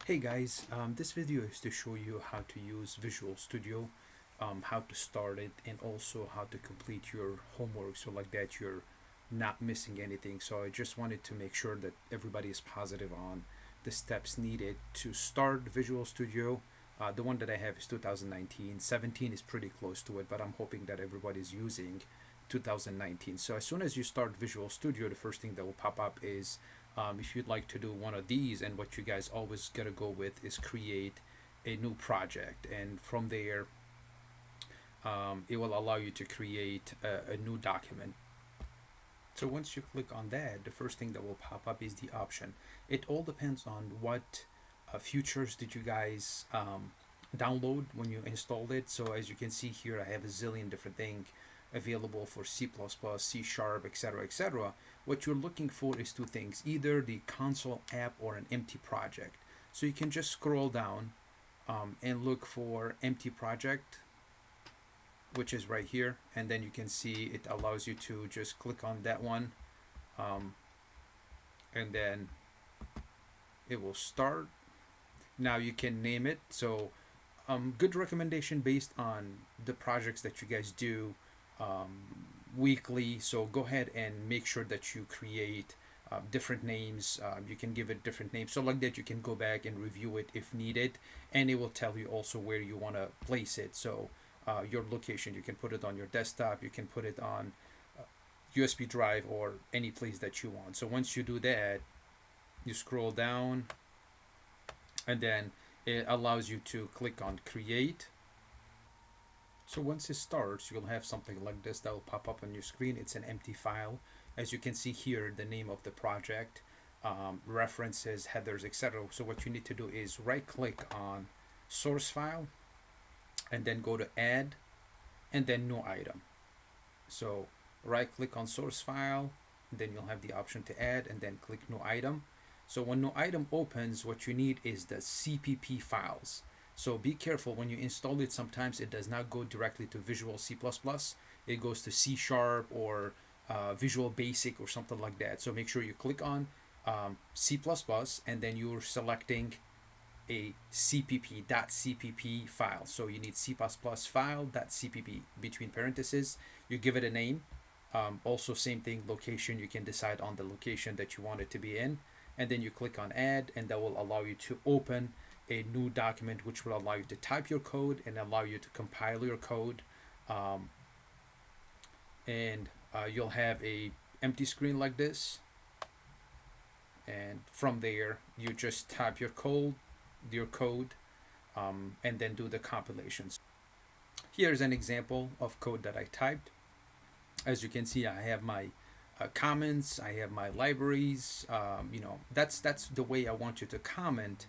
Hey guys, this video is to show you how to use Visual Studio, how to start it, and also how to complete your homework so like that you're not missing anything. So I just wanted to make sure that everybody is positive on the steps needed to start Visual Studio. The one that I have is 2019. 17 is pretty close to it, but I'm hoping that everybody's using 2019. So as soon as you start Visual Studio, the first thing that will pop up is if you'd like to do one of these, and what you guys always gotta go with is create a new project, and from there it will allow you to create a new document. So once you click on that, the first thing that will pop up is the option. It all depends on what features did you guys download when you installed it. So as you can see here, I have a zillion different things available for C++, C Sharp, etc., etc. What you're looking for is two things: either the console app or an empty project. So you can just scroll down and look for empty project, which is right here, and then you can see it allows you to just click on that one, and then it will start. Now you can name it. So good recommendation based on the projects that you guys do weekly. So go ahead and make sure that you create different names. You can give it different names, so like that you can go back and review it if needed, and it will tell you also where you want to place it. So your location, you can put it on your desktop, you can put it on USB drive or any place that you want. So once you do that, you scroll down, and then it allows you to click on create. So once it starts, you'll have something like this that will pop up on your screen. It's an empty file. As you can see here, the name of the project, references, headers, etc. So what you need to do is right click on source file, and then go to add, and then new item. So right click on source file, then you'll have the option to add, and then click new item. So when new item opens, what you need is the CPP files. So be careful when you install it. Sometimes it does not go directly to Visual C++. It goes to C Sharp or Visual Basic or something like that. So make sure you click on C++, and then you're selecting a cpp.cpp file. So you need C++ file.cpp between parentheses. You give it a name. Also same thing, location, you can decide on the location that you want it to be in, and then you click on add, and that will allow you to open a new document, which will allow you to type your code and allow you to compile your code, and you'll have a empty screen like this, and from there you just type your code, and then do the compilations. Here's an example of code that I typed. As you can see, I have my comments, I have my libraries. That's the way I want you to comment.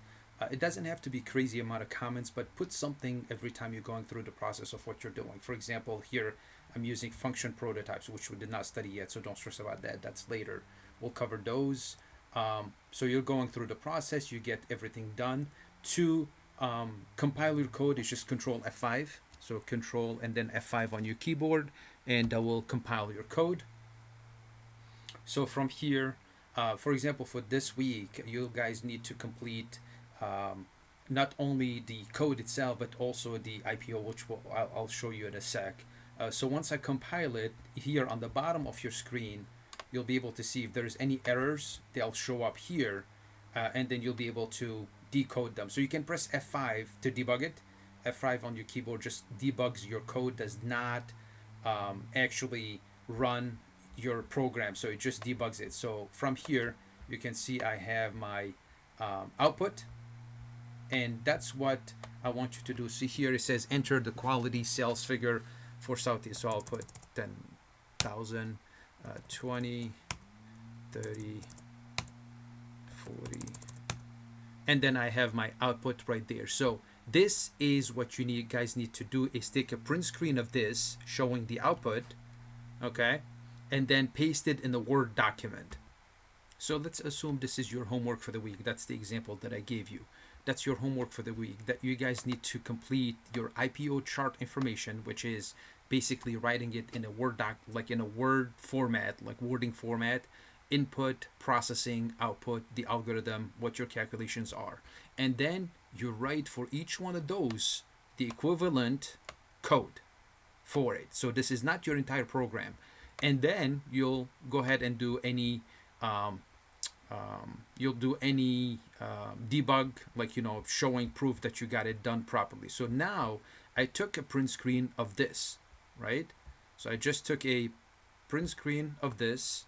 It doesn't have to be crazy amount of comments, but put something every time you're going through the process of what you're doing. For example, here I'm using function prototypes, which we did not study yet, so don't stress about that. That's later. We'll cover those. So you're going through the process, you get everything done. To compile your code is just Control F5. So Control and then F5 on your keyboard, and that will compile your code. So from here, for example, for this week, you guys need to complete not only the code itself, but also the IPO, which I'll show you in a sec. So once I compile it, here on the bottom of your screen, you'll be able to see if there's any errors, they'll show up here, and then you'll be able to decode them. So you can press F5 to debug it. F5 on your keyboard just debugs your code, does not actually run your program, so it just debugs it. So from here, you can see I have my output, and that's what I want you to do. See here, it says enter the quality sales figure for Southeast. So I'll put 10,000, 20, 30, 40, and then I have my output right there. So this is what you guys need to do, is take a print screen of this showing the output, okay, and then paste it in the Word document. So let's assume this is your homework for the week. That's the example that I gave you. That's your homework for the week, that you guys need to complete your IPO chart information, which is basically writing it in a Word doc, like in a Word format, like wording format, input, processing, output, the algorithm, what your calculations are. And then you write for each one of those the equivalent code for it. So this is not your entire program. And then you'll go ahead and do any um, debug, like, showing proof that you got it done properly. So now I took a print screen of this, right? So I just took a print screen of this.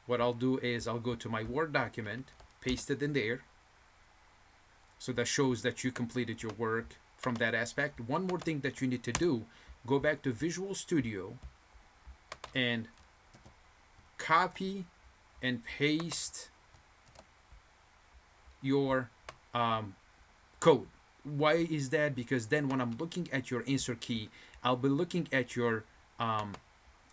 What I'll do is I'll go to my Word document, paste it in there. So that shows that you completed your work from that aspect. One more thing that you need to do, go back to Visual Studio and copy and paste your code. Why is that? Because then when I'm looking at your insert key, I'll be looking at your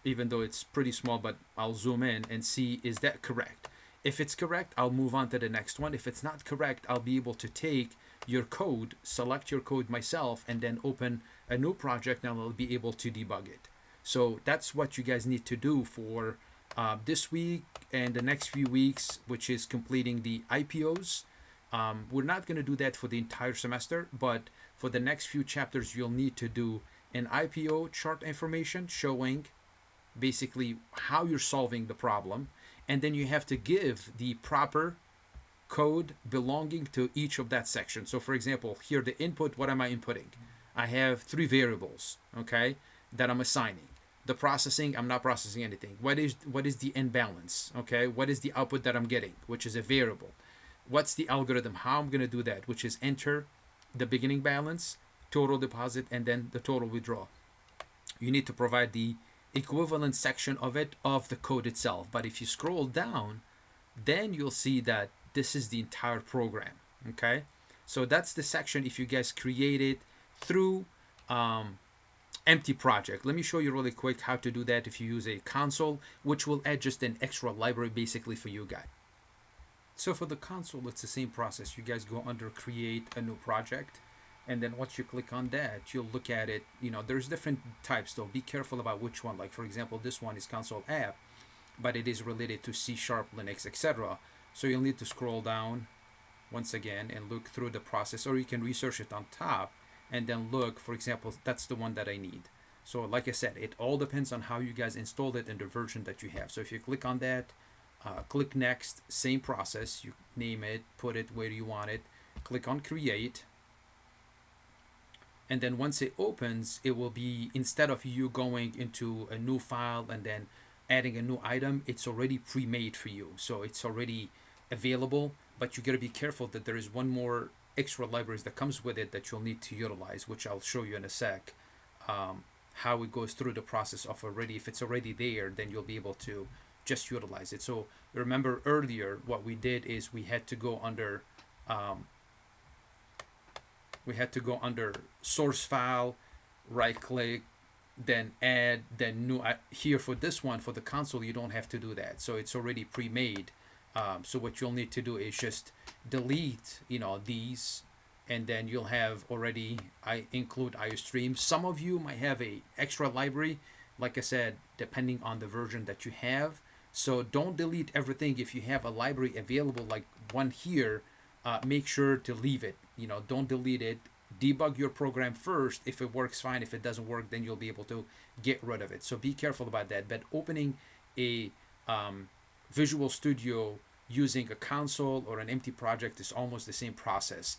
even though it's pretty small, but I'll zoom in and see, is that correct? If it's correct, I'll move on to the next one. If it's not correct, I'll be able to take your code, select your code myself, and then open a new project, and I'll be able to debug it. So that's what you guys need to do for this week and the next few weeks, which is completing the IPOs. We're not going to do that for the entire semester, but for the next few chapters, you'll need to do an IPO chart information showing basically how you're solving the problem, and then you have to give the proper code belonging to each of that section. So for example, here the input, what am I inputting? I have 3 variables, okay, that I'm assigning. The processing, I'm not processing anything. What is the end balance? Okay, what is the output that I'm getting, which is a variable? What's the algorithm? How I'm going to do that, which is enter the beginning balance, total deposit, and then the total withdrawal. You need to provide the equivalent section of it, of the code itself. But if you scroll down, then you'll see that this is the entire program. Okay, so that's the section if you guys create it through empty project. Let me show you really quick how to do that if you use a console, which will add just an extra library basically for you guys. So for the console, it's the same process. You guys go under create a new project, and then once you click on that, you'll look at it. There's different types, though. Be careful about which one. Like for example, this one is console app, but it is related to C#, Linux, etc. So you'll need to scroll down once again and look through the process, or you can research it on top and then look. For example, that's the one that I need. So like I said, it all depends on how you guys installed it and the version that you have. So if you click on that, click next, same process. You name it, put it where you want it, click on create. And then once it opens, it will be, instead of you going into a new file and then adding a new item, it's already pre-made for you. So it's already available, but you got to be careful that there is one more extra libraries that comes with it that you'll need to utilize, which I'll show you in a sec, how it goes through the process of already. If it's already there, then you'll be able to just utilize it. So remember earlier, what we did is we had to go under source file, right click, then add, then new. Here for this one, for the console, you don't have to do that. So it's already pre-made. So what you'll need to do is just delete, these, and then you'll have already, I include IOStream. Some of you might have a extra library, like I said, depending on the version that you have. So don't delete everything. If you have a library available like one here, make sure to leave it. Don't delete it. Debug your program first. If it works, fine. If it doesn't work, then you'll be able to get rid of it. So be careful about that. But opening a Visual Studio using a console or an empty project is almost the same process.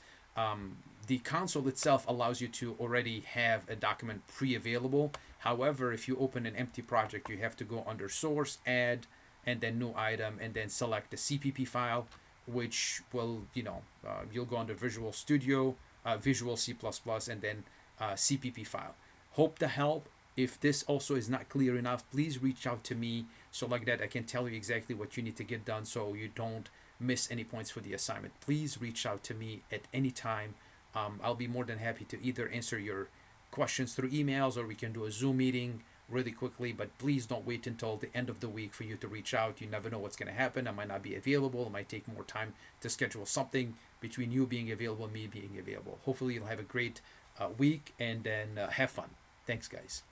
The console itself allows you to already have a document pre-available. However, if you open an empty project, you have to go under source, add, and then new item, and then select the CPP file, which will, you'll go under Visual Studio, Visual C++, and then CPP file. Hope to help. If this also is not clear enough, please reach out to me, so like that I can tell you exactly what you need to get done so you don't miss any points for the assignment. Please reach out to me at any time. I'll be more than happy to either answer your questions through emails, or we can do a Zoom meeting really quickly, but please don't wait until the end of the week for you to reach out. You never know what's going to happen. I might not be available. It might take more time to schedule something between you being available and me being available. Hopefully you'll have a great week, and then have fun. Thanks, guys.